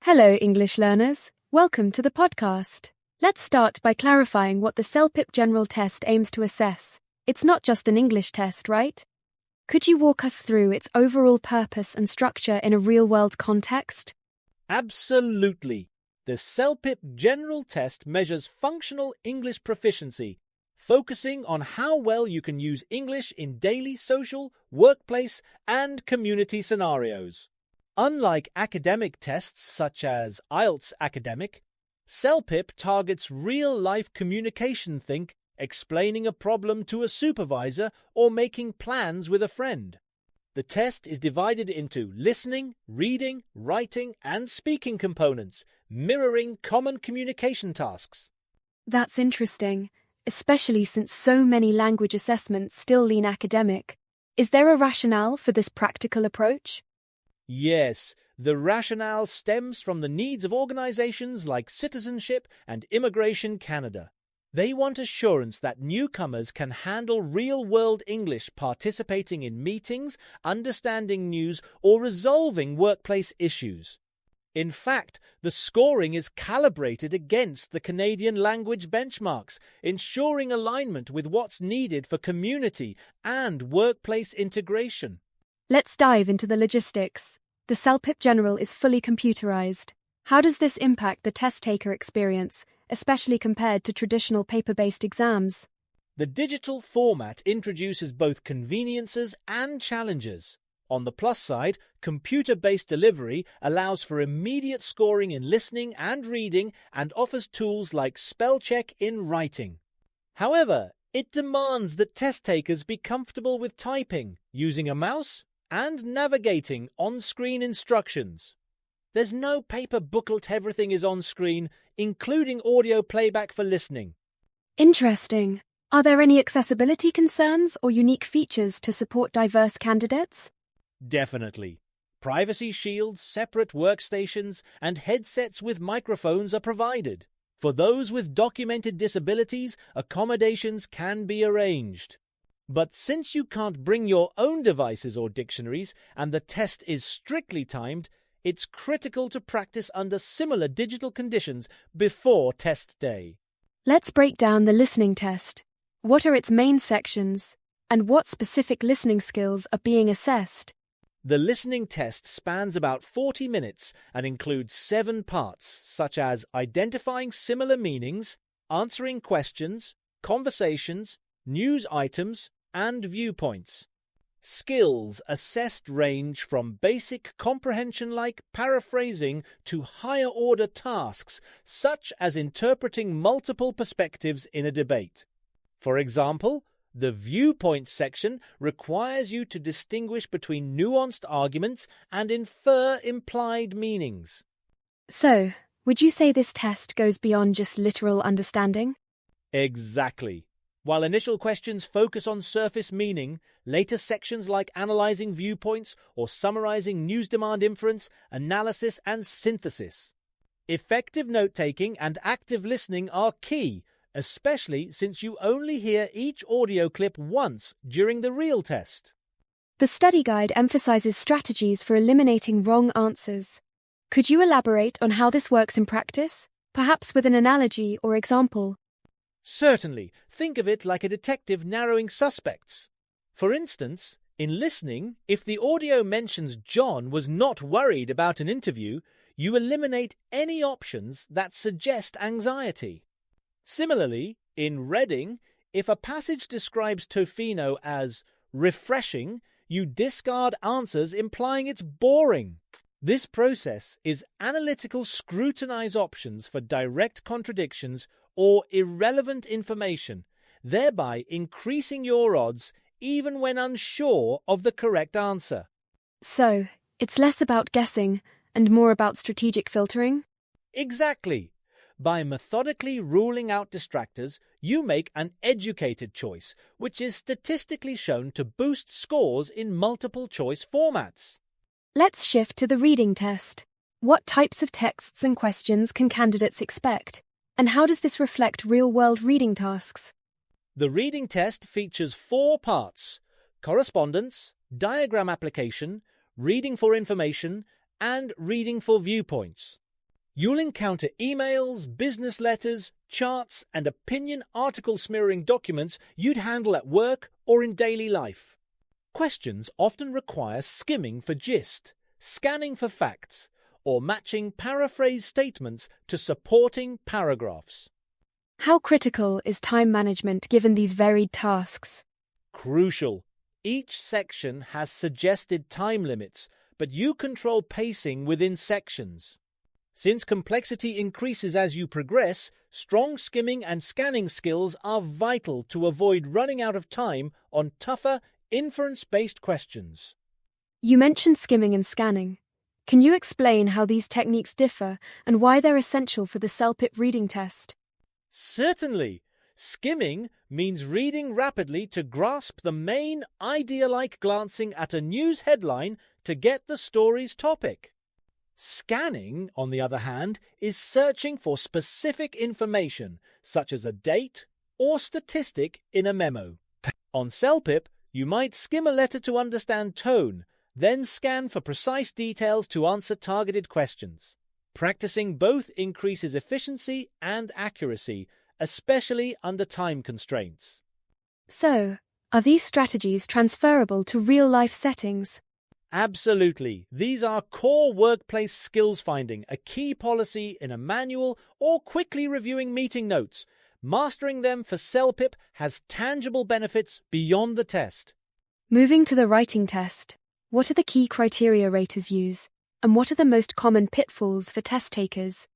Hello, English learners. Welcome to the podcast. Let's start by clarifying what the CELPIP General Test aims to assess. It's not just an English test, right? Could you walk us through its overall purpose and structure in a real-world context? Absolutely. The CELPIP General Test measures functional English proficiency, focusing on how well you can use English in daily social, workplace, and community scenarios. Unlike academic tests such as IELTS Academic, CELPIP targets real-life communication. Think explaining a problem to a supervisor or making plans with a friend. The test is divided into listening, reading, writing, and speaking components, mirroring common communication tasks. That's interesting, especially since so many language assessments still lean academic. Is there a rationale for this practical approach? Yes, the rationale stems from the needs of organizations like Citizenship and Immigration Canada. They want assurance that newcomers can handle real-world English, participating in meetings, understanding news, or resolving workplace issues. In fact, the scoring is calibrated against the Canadian language benchmarks, ensuring alignment with what's needed for community and workplace integration. Let's dive into the logistics. The CELPIP General is fully computerized. How does this impact the test-taker experience, especially compared to traditional paper-based exams? The digital format introduces both conveniences and challenges. On the plus side, computer-based delivery allows for immediate scoring in listening and reading and offers tools like spell check in writing. However, it demands that test-takers be comfortable with typing, using a mouse, and navigating on-screen instructions. There's no paper booklet, everything is on screen, including audio playback for listening. Interesting. Are there any accessibility concerns or unique features to support diverse candidates? Definitely. Privacy shields, separate workstations, and headsets with microphones are provided. For those with documented disabilities, accommodations can be arranged. But since you can't bring your own devices or dictionaries, and the test is strictly timed, it's critical to practice under similar digital conditions before test day. Let's break down the listening test. What are its main sections, and what specific listening skills are being assessed? The listening test spans about 40 minutes and includes 7 parts, such as identifying similar meanings, answering questions, conversations, news items, and viewpoints. Skills assessed range from basic comprehension like paraphrasing to higher-order tasks, such as interpreting multiple perspectives in a debate. For example, the viewpoints section requires you to distinguish between nuanced arguments and infer implied meanings. So, would you say this test goes beyond just literal understanding? Exactly. While initial questions focus on surface meaning, later sections like analyzing viewpoints or summarizing news demand inference, analysis, and synthesis. Effective note-taking and active listening are key, especially since you only hear each audio clip once during the real test. The study guide emphasizes strategies for eliminating wrong answers. Could you elaborate on how this works in practice, perhaps with an analogy or example? Certainly, think of it like a detective narrowing suspects. For instance, in listening, if the audio mentions John was not worried about an interview, you eliminate any options that suggest anxiety. Similarly, in reading, if a passage describes Tofino as refreshing, you discard answers implying it's boring. This process is analytical scrutinize options for direct contradictions or irrelevant information, thereby increasing your odds even when unsure of the correct answer. So, it's less about guessing and more about strategic filtering? Exactly. By methodically ruling out distractors, you make an educated choice, which is statistically shown to boost scores in multiple choice formats. Let's shift to the reading test. What types of texts and questions can candidates expect? And how does this reflect real-world reading tasks? The reading test features 4 parts: correspondence, diagram application, reading for information, and reading for viewpoints. You'll encounter emails, business letters, charts, and opinion article smearing documents you'd handle at work or in daily life. Questions often require skimming for gist, scanning for facts, or matching paraphrase statements to supporting paragraphs. How critical is time management given these varied tasks? Crucial. Each section has suggested time limits, but you control pacing within sections. Since complexity increases as you progress, strong skimming and scanning skills are vital to avoid running out of time on tougher, inference-based questions. You mentioned skimming and scanning. Can you explain how these techniques differ and why they're essential for the CELPIP reading test? Certainly. Skimming means reading rapidly to grasp the main idea, like glancing at a news headline to get the story's topic. Scanning, on the other hand, is searching for specific information, such as a date or statistic in a memo. On CELPIP, you might skim a letter to understand tone, then scan for precise details to answer targeted questions. Practicing both increases efficiency and accuracy, especially under time constraints. So, are these strategies transferable to real-life settings? Absolutely. These are core workplace skills finding, a key policy in a manual, or quickly reviewing meeting notes. Mastering them for CELPIP has tangible benefits beyond the test. Moving to the writing test, what are the key criteria raters use? And what are the most common pitfalls for test takers?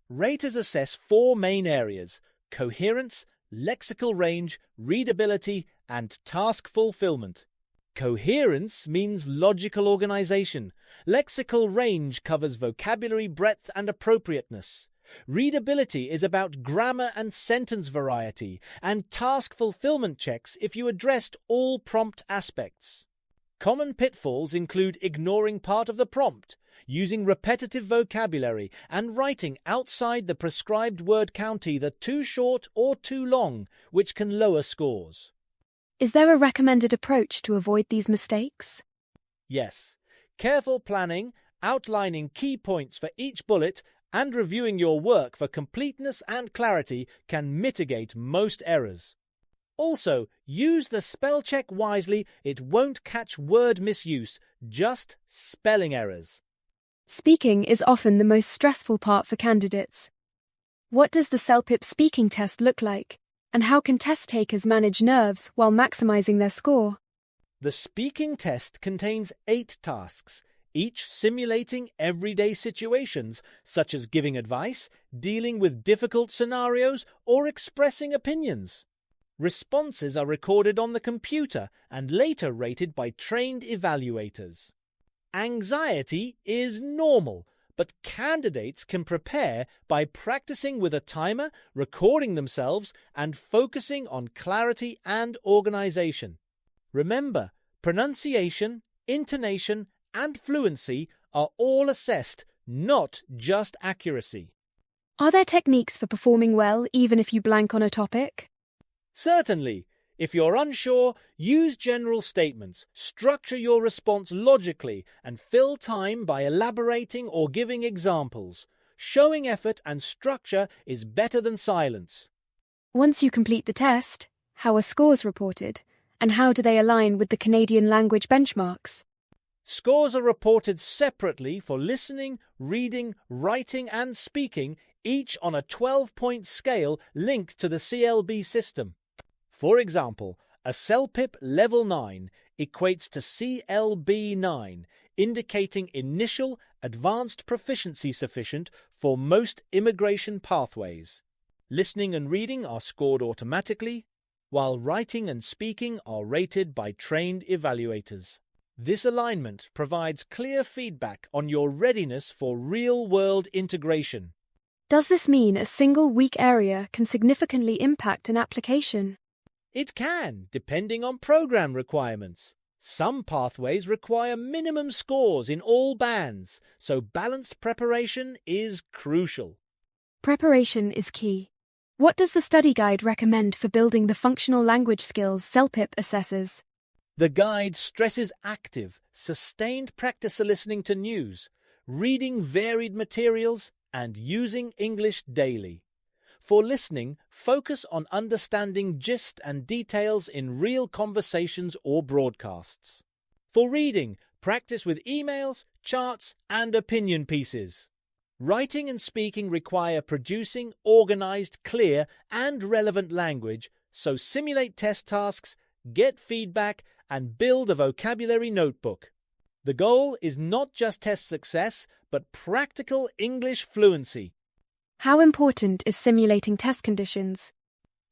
Raters assess 4 main areas: coherence, lexical range, readability, and task fulfillment. Coherence means logical organization. Lexical range covers vocabulary breadth and appropriateness. Readability is about grammar and sentence variety, and task fulfillment checks if you addressed all prompt aspects. Common pitfalls include ignoring part of the prompt, using repetitive vocabulary, and writing outside the prescribed word count, either too short or too long, which can lower scores. Is there a recommended approach to avoid these mistakes? Yes. Careful planning, outlining key points for each bullet, and reviewing your work for completeness and clarity can mitigate most errors. Also, use the spell check wisely. It won't catch word misuse, just spelling errors. Speaking is often the most stressful part for candidates. What does the CELPIP speaking test look like? And how can test takers manage nerves while maximizing their score? The speaking test contains 8 tasks, each simulating everyday situations, such as giving advice, dealing with difficult scenarios, or expressing opinions. Responses are recorded on the computer and later rated by trained evaluators. Anxiety is normal, but candidates can prepare by practicing with a timer, recording themselves, and focusing on clarity and organization. Remember, pronunciation, intonation, and fluency are all assessed, not just accuracy. Are there techniques for performing well even if you blank on a topic? Certainly. If you're unsure, use general statements, structure your response logically, and fill time by elaborating or giving examples. Showing effort and structure is better than silence. Once you complete the test, how are scores reported? And how do they align with the Canadian language benchmarks? Scores are reported separately for listening, reading, writing, and speaking, each on a 12-point scale linked to the CLB system. For example, a CELPIP Level 9 equates to CLB 9, indicating initial advanced proficiency sufficient for most immigration pathways. Listening and reading are scored automatically, while writing and speaking are rated by trained evaluators. This alignment provides clear feedback on your readiness for real-world integration. Does this mean a single weak area can significantly impact an application? It can, depending on program requirements. Some pathways require minimum scores in all bands, so balanced preparation is crucial. Preparation is key. What does the study guide recommend for building the functional language skills CELPIP assesses? The guide stresses active, sustained practice of listening to news, reading varied materials, and using English daily. For listening, focus on understanding gist and details in real conversations or broadcasts. For reading, practice with emails, charts, and opinion pieces. Writing and speaking require producing organized, clear, and relevant language, so simulate test tasks, get feedback, and build a vocabulary notebook. The goal is not just test success, but practical English fluency. How important is simulating test conditions?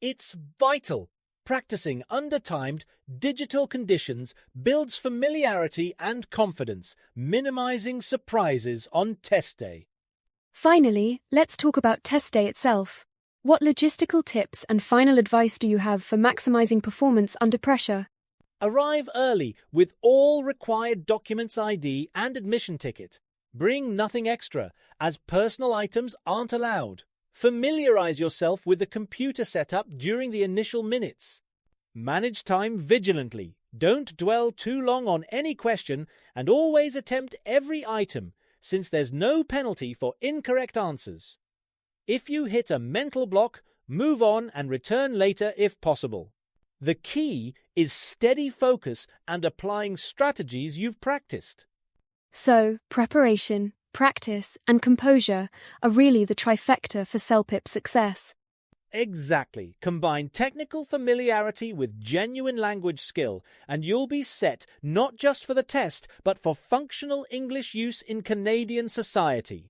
It's vital. Practicing under timed, digital conditions builds familiarity and confidence, minimizing surprises on test day. Finally, let's talk about test day itself. What logistical tips and final advice do you have for maximizing performance under pressure? Arrive early with all required documents, ID, and admission ticket. Bring nothing extra, as personal items aren't allowed. Familiarize yourself with the computer setup during the initial minutes. Manage time vigilantly. Don't dwell too long on any question, and always attempt every item, since there's no penalty for incorrect answers. If you hit a mental block, move on and return later if possible. The key is steady focus and applying strategies you've practiced. So, preparation, practice, and composure are really the trifecta for CELPIP success. Exactly. Combine technical familiarity with genuine language skill, and you'll be set not just for the test, but for functional English use in Canadian society.